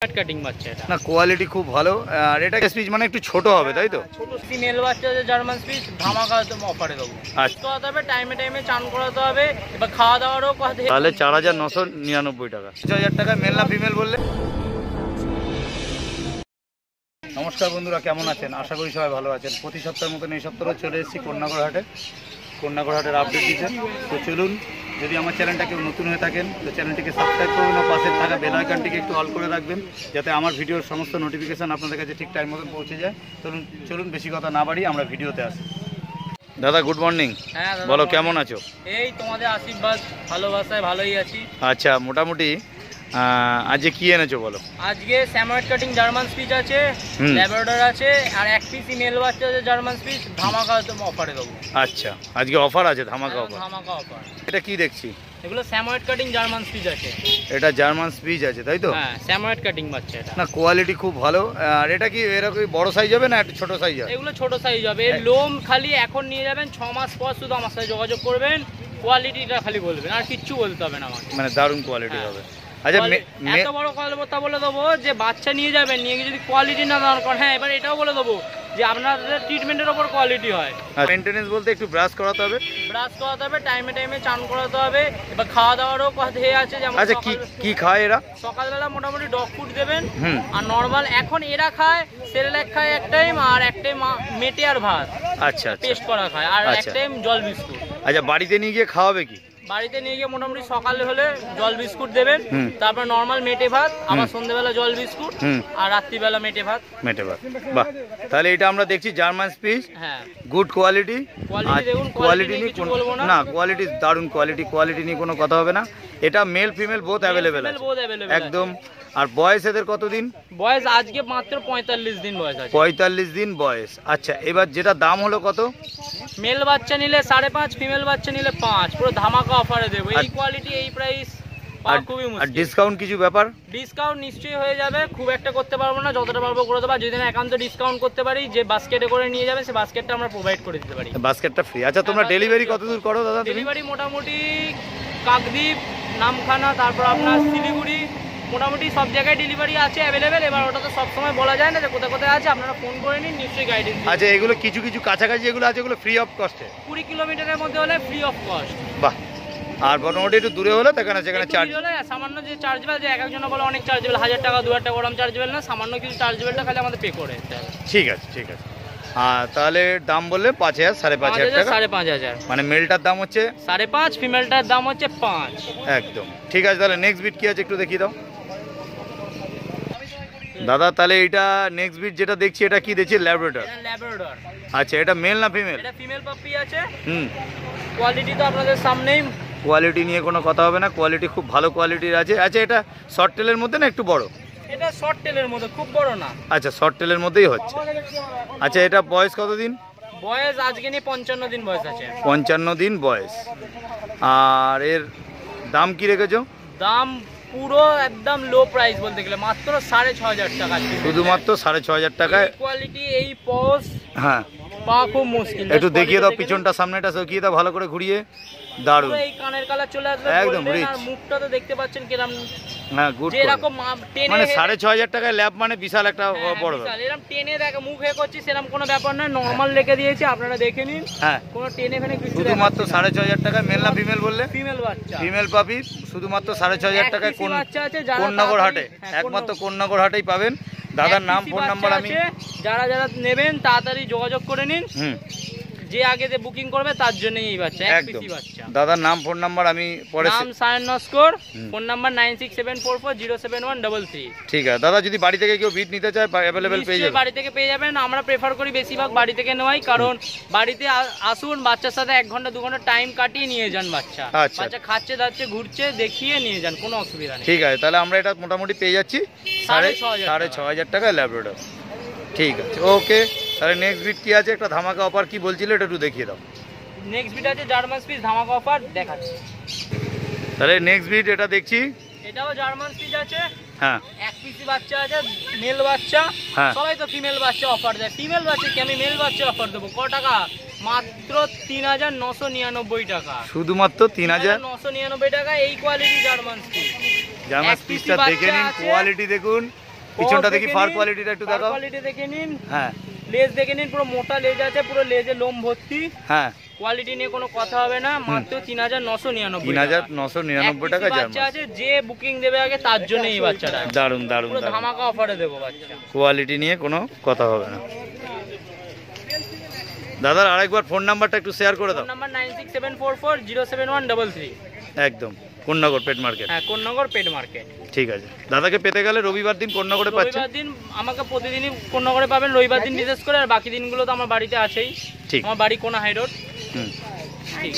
Cutting বাচ্চা এটা না কোয়ালিটি খুব ভালো। আর এটা স্পিচ মানে একটু ছোট হবে তাই তো? ছোট ফিমেল বাচ্চা আছে জার্মান স্পিচ, ধামাকা অফারে দেবো। আচ্ছা তো হবে টাইমে টাইমে চান করাতে হবে, এবার খাওয়া দাওয়ারও কথা। তাহলে 4999 টাকা। 5000 টাকা মেল না ফিমেল বললে? নমস্কার বন্ধুরা, কেমন আছেন? আশা করি সবাই ভালো আছেন। প্রতি সপ্তাহের মতন এই সপ্তাহে চলে এসেছি কন্যাগড় হাটে। কন্যাগড় হাটের আপডেট দিচ্ছেন। তো চলুন, যদি আমার চ্যানেলটা কেউ নতুন হয়ে থাকেন তো চ্যানেলটিকে সাবস্ক্রাইব করুন ও পাশে থাকা বেল আইকনটিকে একটু অল করে রাখবেন, যাতে আমার ভিডিওর সমস্ত নোটিফিকেশান আপনাদের কাছে ঠিক টাইম মতন পৌঁছে যায়। চলুন বেশি কথা না বাড়ি আমরা ভিডিওতে আসি। দাদা গুড মর্নিং। হ্যাঁ বলো কেমন আছো? এই তোমাদের আশীর্বাদ ভালোবাসায় ভালোই আছি। আচ্ছা, মোটামুটি আজকে কি এনেছো বলো? আজকে স্যাময়েড কাটিং জার্মান স্পিচ আছে, ল্যাব্রাডর আছে, আর এক পিস মেল বাচ্চা আছে জার্মান স্পিচ, ধামাকা অফারে দেবো। আচ্ছা, আজকে অফার আছে, ধামাকা অফার। ধামাকা অফার। এটা কি দেখছি? এগুলো স্যাময়েড কাটিং জার্মান স্পিচ আছে। এটা জার্মান স্পিচ আছে তাই তো? হ্যাঁ, স্যাময়েড কাটিং বাচ্চা এটা। না কোয়ালিটি খুব ভালো। আর এটা কি এরকম বড় সাইজ হবে না একটু ছোট সাইজ হবে? এগুলো ছোট সাইজ হবে। লোম খালি এখন নিয়ে যাবেন, 6 মাস পর শুধু আমার সাথে যোগাযোগ করবেন, কোয়ালিটিটা খালি বলবেন, আর কিচ্ছু বলতে হবে না আমাকে। মানে দারুণ কোয়ালিটি হবে। আচ্ছা, এত বড় কথা বলে দেবো যে বাচ্চা নিয়ে যাবেন, নিয়ে গিয়ে যদি কোয়ালিটি না দান করেন, হ্যাঁ এবার এটাও বলে দেবো যে আপনাদের ট্রিটমেন্টের ওপর কোয়ালিটি হয়। মেইনটেনেন্স বলতে একটু ব্রাশ করাতে হবে, টাইমে টাইমে চান করাতে হবে, এবার খাওয়া দাওয়ারও কথা আছে। যেমন আচ্ছা কি খায় এরা? সকালবেলা মোটামুটি ডগ ফুড দেবেন, আর নর্মাল এখন এরা খায় সেরেলাক খায় এক টাইম, আর এক টাইম মেটে আর ভাত আচ্ছা পেস্ট করা খায়, আর এক টাইম জল বিস্কুট। আচ্ছা, বাড়িতে নিয়ে গিয়ে খাওয়াবে কি? বাড়িতে নিয়ে গিয়ে মোটামুটি সকালে হলে জল বিস্কুট দেবেন, তারপর নর্মাল মেটে ভাত, আবার সন্ধ্যেবেলা জল বিস্কুট, আর রাত্রিবেলা মেটে ভাত। বাহ, তাহলে এটা আমরা দেখছি জার্মান স্পিচ। হ্যাঁ, গুড কোয়ালিটি। কোয়ালিটি নিয়ে না, কোয়ালিটি দারুণ কোয়ালিটি নিয়ে কোনো কথা হবে না। এটা মেল ফিমেল বোথ অ্যাভেলেবেল আছে একদম। আর বয়স এদের কতদিন? বয়স আজকে মাত্র 45 দিন বয়স আছে। 45 দিন বয়স। আচ্ছা, এবার যেটা দাম হলো কত? মেল বাচ্চা নিলে 5.5, ফিমেল বাচ্চা নিলে 5, পুরো ধামাকা অফারে দেবো। এই কোয়ালিটি এই প্রাইস খুবই মুশকিল। আর ডিসকাউন্ট কিছু ব্যাপার? ডিসকাউন্ট নিশ্চয়ই হয়ে যাবে, খুব একটা করতে পারবো না, যতটা পারবো করে দেবো। যদি না একান্ত ডিসকাউন্ট করতে পারি, যে বাস্কেটে করে নিয়ে যাবে সেই বাস্কেটটা আমরা প্রোভাইড করে দিতে পারি। বাস্কেটটা ফ্রি। আচ্ছা, তোমরা ডেলিভারি কত দূর করো দাদা? ডেলিভারি মোটামুটি কাকদ্বীপ, নামখানা, তারপর আপনার শিলিগুড়ি, মোটামুটি সব জায়গায় ডেলিভারি আছে অ্যাভেলেবেল। এবার ওটা তো সবসময় বলা যায় না যে কোথায় কোথায় আছে, আপনারা ফোন করে নিন, নিশ্চয়ই গাইডেন্স। আচ্ছা, এগুলো কিছু কিছু কাছাকাছি যেগুলো আছে ওগুলো ফ্রি অফ কস্টে? 20 কিলোমিটারের মধ্যে হলে ফ্রি অফ কস্ট। বাহ। আর মোটামুটি একটু দূরে হলে সেখানে চার্জ হলে সামান্য যে চার্জেবল, যে এক একজন বলে অনেক চার্জেবল, 1000 টাকা 2000 টাকা ওরকম চার্জেবল না, সামান্য কিছু চার্জেবলটা খালি আমাদের পে করে দিতে হবে। ঠিক আছে। আর তাহলে দাম বললে 5000, 5500 টাকা। 5500 মানে মেলটার দাম হচ্ছে 5.5, ফিমেলটার দাম হচ্ছে 5। একদম ঠিক আছে। তাহলে নেক্সট বিট কি আছে একটু দেখিয়ে দাও দাদা। তাহলে এটা নেক্সট বিট যেটা দেখছি, এটা কি দেখছি? ল্যাব্রাডর। আচ্ছা, এটা মেল না ফিমেল? এটা ফিমেল পাপ্পি আছে। কোয়ালিটি তো আপনাদের সামনেই। কোয়ালিটি নিয়ে কোনো কথা হবে না, কোয়ালিটি খুব ভালো কোয়ালিটির আছে। আচ্ছা, এটা শর্ট টেলের মধ্যে না একটু বড়? এটা শর্ট টেলের মধ্যে, খুব বড় না। আচ্ছা, শর্ট টেলের মধ্যেই হচ্ছে। আচ্ছা, এটা বয়স কতদিন? বয়স আজকে নিয়ে 55 দিন বয়স আছে। 55 দিন বয়স। আর এর দাম কি রেখেছো? দাম পুরো একদম লো প্রাইস বলতে গেলে মাত্র 6500 টাকা। শুধুমাত্র 6500 টাকায়। কোয়ালিটি এই পজ হ্যাঁ, পাওয়া খুব মুশকিল। একটু দেখিয়ে দাও পিছনটা, সামনেটা দেখিয়ে দাও ভালো করে ঘুরিয়ে। দারুণ। এই কানের কালার চলে আসবে একদম রিচ। আর মুখটা তো দেখতে পাচ্ছেন কিরকম। হ্যাঁ, গুড। যেরকম টেনে মানে 6500 টাকায় ল্যাব মানে বিশাল একটা বড়। এরকম টেনে দেখো মুখে করছি সেরকম কোনো ব্যাপার না, নরমাল রেখে দিয়েছি, আপনারা দেখে নিন। হ্যাঁ, কোনো টেনে ফেনে কিছু। শুধুমাত্র 6500 টাকায়। মেল না ফিমেল বললে? ফিমেল বাচ্চা, ফিমেল পাপি শুধুমাত্র 6500 টাকায়। কন্যাগড় হাটে, একমাত্র কন্যাগড় হাটেই পাবেন। দাদার নাম ফোন নাম্বার আমি যারা নেবেন তাড়াতাড়ি যোগাযোগ করে নিন। যে আগে যে বুকিং করবে তার জন্যই এই বাচ্চা, এক পিসি বাচ্চা। দাদার নাম ফোন নাম্বার আমি পরে। নাম সায়ন নস্কর, ফোন নাম্বার 9674407133। ঠিক আছে দাদা, যদি বাড়ি থেকে কেউ বিট নিতে চায় অ্যাভেলেবেল পেয়ে যাবে? বাড়ি থেকে পেয়ে যাবেন। আমরা প্রেফার করি বেশিরভাগ বাড়ি থেকে নেওয়াই, কারণ বাড়িতে আসুন, বাচ্চার সাথে 1 ঘন্টা 2 ঘন্টা টাইম কাটিয়ে নিয়ে যান বাচ্চা। বাচ্চা খাচ্ছে দাচ্ছে ঘুরছে, দেখিয়ে নিয়ে যান, কোনো অসুবিধা নেই। ঠিক আছে, তাহলে আমরা এটা মোটামুটি পেয়ে যাচ্ছি 6500 টাকায় ল্যাব্রাডর। ঠিক আছে, ওকে। তাহলে নেক্সট বিট কি আছে? একটা ধামাকা অফার কি বলছিলে, এটা একটু দেখিয়ে দাও। নেক্সট বিট আছে জার্মান স্পিচ, ধামাকা অফার দেখাচ্ছি। তাহলে নেক্সট বিট এটা দেখছি, এটাও জার্মান স্পিচ আছে। হ্যাঁ, এক পিসি বাচ্চা আছে, মেল বাচ্চা। সবাই তো ফিমেল বাচ্চা অফার দেয়, ফিমেল বাচ্চা কি আমি মেল বাচ্চা অফার দেবো? ক টাকা? মাত্র 3999 টাকা। শুধুমাত্র 3999 টাকা। এই কোয়ালিটি জার্মান স্পিচ। জার্মান স্পিচটা দেখে নিন, কোয়ালিটি দেখুন, পিছনটা দেখি ফার কোয়ালিটিটা একটু দেখাও। কোয়ালিটি দেখে নিন। হ্যাঁ, লেজ দেখে নিন, পুরো মোটা লেজ আছে, পুরো লেজে লোম ভর্তি। হ্যাঁ, কোয়ালিটি নিয়ে কোনো কথা হবে না, মাত্র 3999 3999 টাকা বাচ্চা আছে। যে বুকিং দেবে আগে তার জন্য এই বাচ্চাটা দারুন দারুন পুরো ধামাকা অফারে দেবো বাচ্চা। কোয়ালিটি নিয়ে কোনো কথা হবে না। দাদার আরেকবার ফোন নাম্বারটা একটু শেয়ার করে দাও। Phone number 9674407133। একদম কোন্নগর পেট মার্কেট। হ্যাঁ, কোন্নগর পেট মার্কেট। ঠিক আছে, দাদাকে পেতে গেলে রবিবার দিন কোন্নগরে পাচ্ছেন। রবিবার দিন আমাকে প্রতিদিনই কোন্নগরে পাবেন, রবিবার দিন বিশেষ করে, আর বাকি দিনগুলো তো আমার বাড়িতে আছেই। ঠিক, আমার বাড়ি কোনা হাই রোড।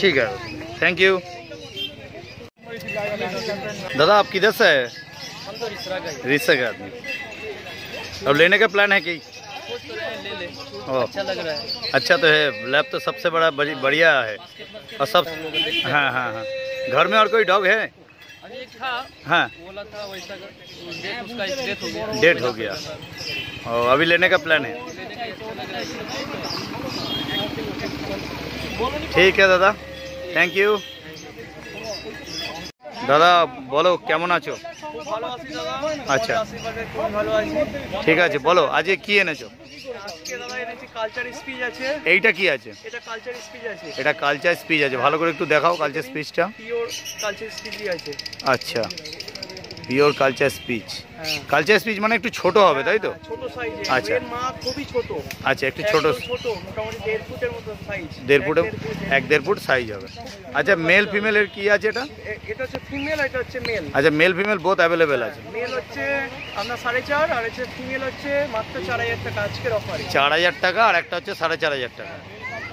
ठीक है, थैंक यू। दादा आप किधर से है? हम तो रिश्ते का आदमी। अब लेने का प्लान है कि ले ले, ओह, अच्छा लग रहा है। अच्छा तो है, लैब तो सबसे बड़ा बढ़िया है। और सब हाँ हाँ हाँ, घर में और कोई डॉग है? अभी एक था, हाँ, बोला था वैसा उसका डेथ हो गया। डेट हो गया। और अभी लेने का प्लान है। ठीक है दादा, थैंक यू। দাদা বলো কেমন আছো? খুব ভালো আছি দাদা। আচ্ছা, আশীর্বাদে খুব ভালো আছি। ঠিক আছে, বলো আজকে কি এনেছো? আজকে দাদা এনেছি কালচার স্পিচ আছে। এইটা কি আছে? এটা কালচার স্পিচ আছে। এটা কালচার স্পিচ আছে, ভালো করে একটু দেখাও কালচার স্পিচটা। পিওর কালচার স্পিচই আছে। আচ্ছা, পিওর কালচার স্পিচ। হ্যাঁ, কালচার স্পিচ মানে একটু ছোট হবে তাই তো? ছোট সাইজে। আচ্ছা। এর মা খুবই ছোট। আচ্ছা, একটু ছোট, ছোট, মোটামুটি 1.5 ফুটের মতো সাইজ। 1.5 ফুটে 1.5 ফুট সাইজ হবে। আচ্ছা, মেল ফিমেল এর কি আছে এটা? এটা হচ্ছে ফিমেল, এটা হচ্ছে মেল। আচ্ছা, মেল ফিমেল বোথ অ্যাভেলেবেল আছে। মেল হচ্ছে আপনার 4.5, আর হচ্ছে ফিমেল হচ্ছে মাত্র 4000 টাকা আজকের অফারে। 4000 টাকা, আর একটা হচ্ছে 4500 টাকা।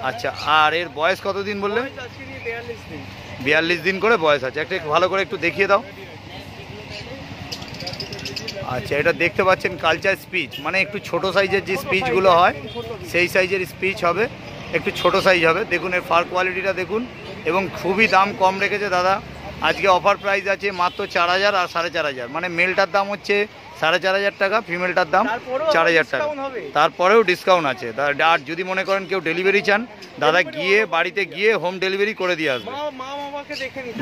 আচ্ছা, আর এর বয়স কতদিন বললেন? আজকে নিয়ে 42 দিন। 42 দিন করে বয়স আছে। একটা ভালো করে একটু দেখিয়ে দাও। আচ্ছা, এটা দেখতে পাচ্ছেন কালচার স্পিচ, মানে একটু ছোট সাইজের যে স্পিচগুলো হয় সেই সাইজের স্পিচ হবে, একটু ছোট সাইজ হবে। দেখুন এর ফার কোয়ালিটিটা দেখুন, এবং খুবই দাম কম রেখেছে দাদা। আজকে অফার প্রাইস আছে মাত্র 4000 আর 4500, মানে মেলটার দাম হচ্ছে 4500 টাকা, ফিমেলটার দাম 4000 টাকা। তারপরেও ডিসকাউন্ট আছে। আর যদি মনে করেন কেউ ডেলিভারি চান, দাদা গিয়ে বাড়িতে গিয়ে হোম ডেলিভারি করে দিয়ে আসবে।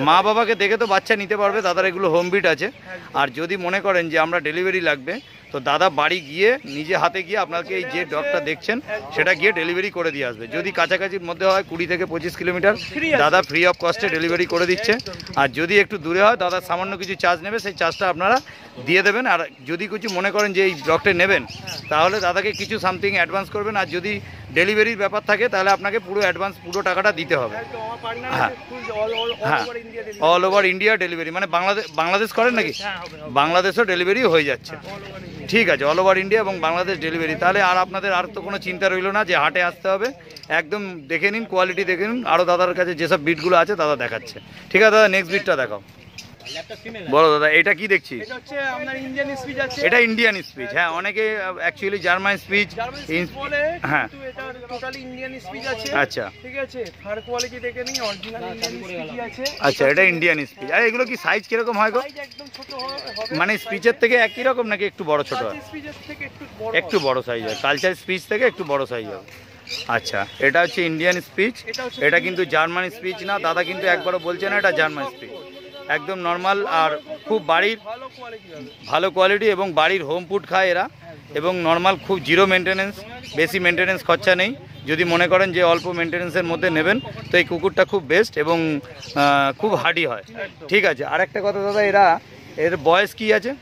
মা বাবাকে দেখে তো বাচ্চা নিতে পারবে, দাদার এগুলো হোম বিট আছে। আর যদি মনে করেন যে আমরা ডেলিভারি লাগবে, তো দাদা বাড়ি গিয়ে নিজে হাতে গিয়ে আপনাকে এই যে ডগটা দেখছেন সেটা গিয়ে ডেলিভারি করে দিয়ে আসবে। যদি কাছাকাছির মধ্যে হয় 20 থেকে 25 কিলোমিটার, দাদা ফ্রি অফ কস্টে ডেলিভারি করে দিচ্ছে। আর যদি একটু দূরে হয়, দাদা সামান্য কিছু চার্জ নেবে, সেই চার্জটা আপনারা দিয়ে দেবেন। আর যদি কিছু মনে করেন যে এই ডগটা নেবেন, তাহলে দাদাকে কিছু সামথিং অ্যাডভান্স করবেন। আর যদি ডেলিভারির ব্যাপার থাকে তাহলে আপনাকে পুরো অ্যাডভান্স, পুরো টাকাটা দিতে হবে। হ্যাঁ হ্যাঁ, অল ওভার ইন্ডিয়া ডেলিভারি, মানে বাংলাদেশ করেন নাকি? বাংলাদেশও ডেলিভারি হয়ে যাচ্ছে। ঠিক আছে, অল ওভার ইন্ডিয়া এবং বাংলাদেশ ডেলিভারি। তাহলে আর আপনাদের আর তো কোনো চিন্তা রইল না যে হাটে আসতে হবে। একদম দেখে নিন, কোয়ালিটি দেখে নিন। আরও দাদার কাছে যেসব বিটগুলো আছে দাদা দেখাচ্ছে। ঠিক আছে দাদা, নেক্সট বিটটা দেখাও। বলো দাদা, এটা কি দেখছি? এটা হচ্ছে আপনার ইন্ডিয়ান স্পিচ আছে। এটা ইন্ডিয়ান স্পিচ। হ্যাঁ, অনেকে অ্যাকচুয়ালি জার্মান স্পিচ বলে, হ্যাঁ, কিন্তু এটা টোটালি ইন্ডিয়ান স্পিচ আছে। আচ্ছা, ঠিক আছে, ফার কোয়ালিটি দেখে নিন, অরিজিনাল ইন্ডিয়ান স্পিচ আছে। আচ্ছা, এটা ইন্ডিয়ান স্পিচ। আর এগুলো কি সাইজ কিরকম হয় গো? সাইজ একদম ছোট হবে, মানে স্পিচের থেকে একই রকম নাকি একটু বড় ছোট হয়? স্পিচের থেকে একটু একটু বড় সাইজ হয়, কালচার স্পিচ থেকে একটু বড় সাইজ হবে। আচ্ছা, এটা হচ্ছে ইন্ডিয়ান স্পিচ, এটা কিন্তু জার্মান স্পিচ না। দাদা কিন্তু একবারও বলছে না এটা জার্মান স্পিচ, একদম নর্মাল। আর খুব বাড়ির ভালো কোয়ালিটি, এবং বাড়ির হোম ফুড খায় এরা, এবং নর্মাল খুব জিরো মেনটেনেন্স, বেশি মেনটেনেন্স খরচা নেই। যদি মনে করেন যে অল্প মেনটেনেন্সের মধ্যে নেবেন, তো এই কুকুরটা খুব বেস্ট এবং খুব হার্ডি হয়। ঠিক আছে, আরেকটা কথা দাদা, এর বয়স কি আছে?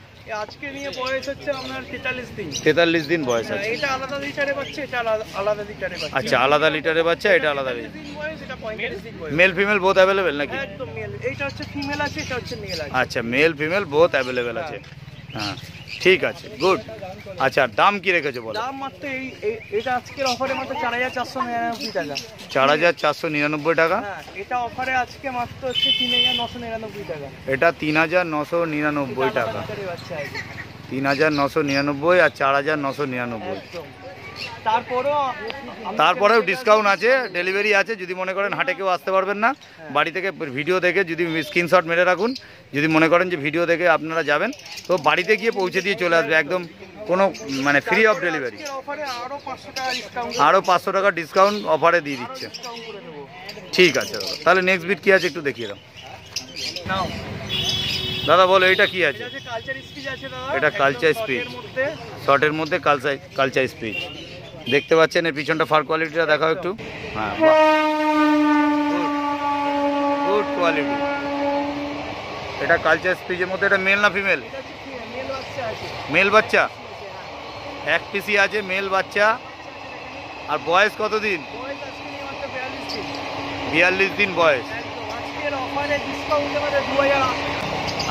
আজকে নিয়ে বয়স হচ্ছে আপনার 43 দিন। 43 দিন বয়স আছে। এটা আলাদা লিটারে বাচ্চা, এটা আলাদা লিটারে বাচ্চা। আচ্ছা, আলাদা লিটারে বাচ্চা, এটা আলাদা লিটার। বয়স এটা 35 দিন বয়স। মেল ফিমেল বোথ অ্যাভেলেবেল নাকি? একদম মেল। এইটা হচ্ছে ফিমেল আছে, এটা হচ্ছে মেল আছে। আচ্ছা, মেল ফিমেল বোথ অ্যাভেলেবেল আছে। হ্যাঁ, ঠিক আছে, গুড। আচ্ছা, দাম কি রেখেছো বলো? দাম মাত্র এটা আজকের অফারে মাত্র 4499 টাকা। 4499 টাকা। হ্যাঁ, এটা অফারে আজকে মাত্র হচ্ছে 3999 টাকা। এটা 3999 টাকা। 3999 আর 4999। তারপরেও ডিসকাউন্ট আছে, ডেলিভারি আছে। যদি মনে করেন হাটে কেউ আসতে পারবেন না, বাড়ি থেকে ভিডিও দেখে যদি স্ক্রিনশট মেরে রাখুন, যদি মনে করেন যে ভিডিও দেখে আপনারা যাবেন, তো বাড়িতে গিয়ে পৌঁছে দিয়ে চলে আসবে, একদম কোনো মানে ফ্রি অফ ডেলিভারি। আরও 500 টাকা ডিসকাউন্ট অফারে দিয়ে দিচ্ছে। ঠিক আছে দাদা, তাহলে নেক্সট বিট কি আছে একটু দেখিয়ে দাও। দাদা বলো এটা কি আছে? কালচার স্পিচ আছে দাদা, এটা কালচার স্পিচ, শর্টের মধ্যে কালচার স্পিচ। দেখতে পাচ্ছেন এর পিছনটা ফার কোয়ালিটিটা দেখাও একটু। হ্যাঁ, গুড কোয়ালিটি। এটা কালচার স্পিচের মধ্যে। এটা মেল না ফিমেল? মেল বাচ্চা, এক পিসি আছে মেল বাচ্চা। আর বয়স কতদিন? 42 দিন বয়স।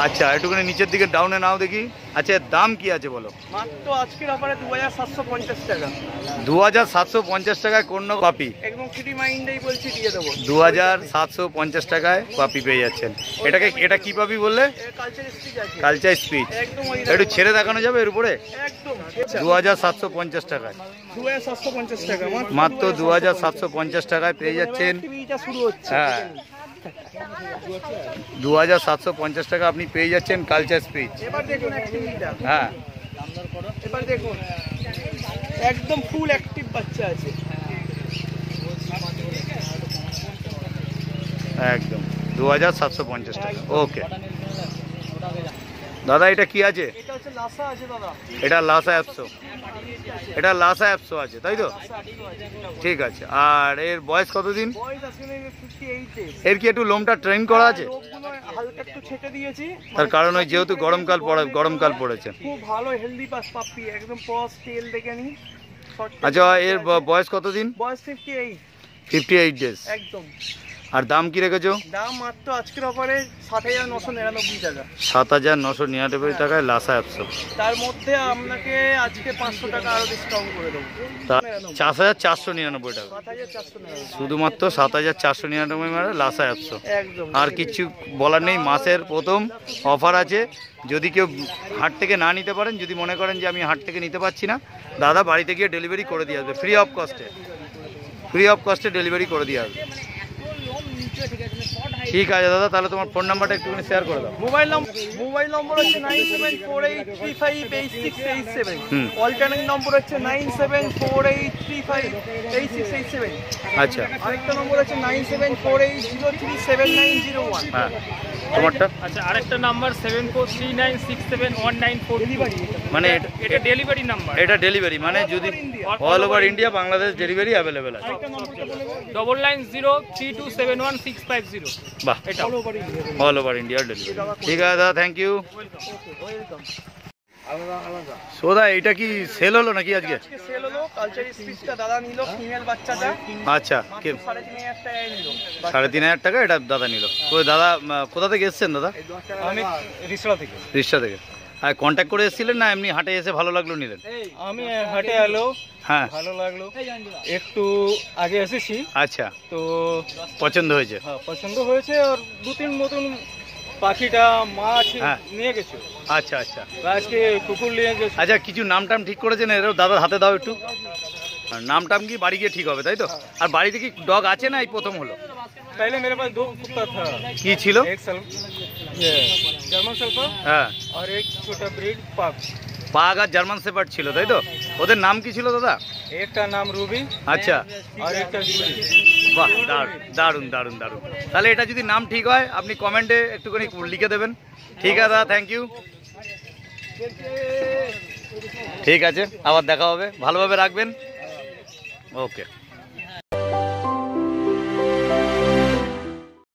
আচ্ছা, একটুখানি নিচের দিকে ডাউনে নাও দেখি। আচ্ছা, এর দাম কি আছে বলো? মাত্র আজকের অফারে 2750 টাকা। 2750 টাকায় কোন পাপি? একদম ফ্রি মাইন্ডেই বলছি দিয়ে দেবো। 2750 টাকায় পাপি পেয়ে যাচ্ছেন। এটা কি পাপি বললে? কালচার স্পিচ আছে। Culture speech. একদম একটু ছেড়ে দেখানো যাবে এর উপরে? একদম 2750 টাকায়। 2750 টাকা মাত্র 2750 টাকায় পেয়ে যাচ্ছেন। শুরু হচ্ছে। হ্যাঁ, 2750 টাকা আপনি পেয়ে যাচ্ছেন কালচার স্পিচ। এবার দেখুন অ্যাক্টিভিটিটা। হ্যাঁ, এবার দেখুন একদম ফুল অ্যাক্টিভ বাচ্চা আছে। একদম 2750 টাকা। ওকে দাদা, এটা কি আছে? এটা হচ্ছে লাসা আছে দাদা। এটা লাসা অ্যাপসো। এটা লাসা অ্যাপসো আছে তাই তো? ঠিক আছে। আর এর বয়স কতদিন? বয়স আসলে 58 ডেজ। এর কি একটু লোমটা ট্রেন করা আছে? লোকগুলো হালকা একটু ছেটে দিয়েছি। তার কারণ ওই যেহেতু গরমকাল পড়েছে। খুব ভালো হেলদি পাপ্পি, একদম পজ টেল দেখে নি। আচ্ছা, এর বয়স কতদিন? বয়স 58। 58 ডেজ। একদম। আর দাম কি রেখেছো? দাম মাত্র আজকের অফারে 7999 টাকা। 7999 টাকায় লাসা অ্যাপসো। তার মধ্যে আপনাকে আজকে 500 টাকা আরো ডিসকাউন্ট করে দেবো। 7499 টাকা। 7499। শুধুমাত্র 7499 মানে লাসা অ্যাপসো। একদম। আর কিছু বলার নেই। মাসের প্রথম অফার আছে। যদি কেউ হাট থেকে না নিতে পারেন, যদি মনে করেন যে আমি হাট থেকে নিতে পারছি না, দাদা বাড়িতে গিয়ে ডেলিভারি করে দিয়ে আসবে। ফ্রি অফ কস্টে ডেলিভারি করে দিয়ে আসবে। ঠিক আছে দাদা, তাহলে তোমার ফোন নাম্বারটা একটুখানি শেয়ার করে দাও। মোবাইল নম্বর হচ্ছে 9748358687। অল্টারনেট নম্বর হচ্ছে 9748358687। আচ্ছা, আরেকটা নম্বর হচ্ছে 9748037901। হ্যাঁ, তোমারটা? আচ্ছা, আরেকটা নাম্বার 7439671940। ডেলিভারি মানে এটা ডেলিভারি নাম্বার। এটা ডেলিভারি মানে যদি all over India, Bangladesh delivery available আছে। 9903271650। বাহ, এটা অল ওভার ইন্ডিয়ার ডেলিভারি। ঠিক আছে দাদা, থ্যাংক ইউ। সোদা, এটা কি সেল হলো নাকি আজকে? সেল হলো। কালচার স্পিচটা দাদা নিল, ফিমেল বাচ্চাটা। আচ্ছা, 3500 টাকায় নিল। 3500 টাকা এটা দাদা নিল। ওই দাদা কোথা থেকে এসেছেন দাদা? আমি রিসরা থেকে। রিক্সা থেকে। আর কন্ট্যাক্ট করে এসেছিলেন না এমনি হাটে এসে ভালো লাগলো নিলেন? আমি হাটে এলো, হ্যাঁ, ভালো লাগলো, একটু আগে এসেছি আচ্ছা, তো পছন্দ হয়েছে? হ্যাঁ, পছন্দ হয়েছে। আর 2-3 মতন পাখিটা মাছ হ্যাঁ নিয়ে গেছে। আচ্ছা আচ্ছা, আজকে কুকুর নিয়ে গেছে। আচ্ছা, কিছু নাম টাম ঠিক করেছেন? এরও দাদার হাতে দাও একটু। নাম টাম কি বাড়ি গিয়ে ঠিক হবে তাই তো? আর বাড়িতে কি ডগ আছে না এই প্রথম হলো? पहले मेरे पास 2 कुत्ता था। কি ছিল? एक जर्मन शेफर्ड হ্যাঁ, और एक छोटा ब्रीड पाग। পাগ আর জার্মান শেপার্ড ছিল তাই তো? ওদের নাম কি ছিল দাদা? एक का नाम रूबी আচ্ছা, और एक का जूली। বাহ, দারুণ দারুণ দারুণ। তাহলে এটা যদি নাম ঠিক হয় আপনি কমেন্টে একটুখানি লিখে দেবেন। ঠিক আছে দাদা, থ্যাংক ইউ। ঠিক আছে, আবার দেখা হবে। ভালোভাবে রাখবেন। ওকে।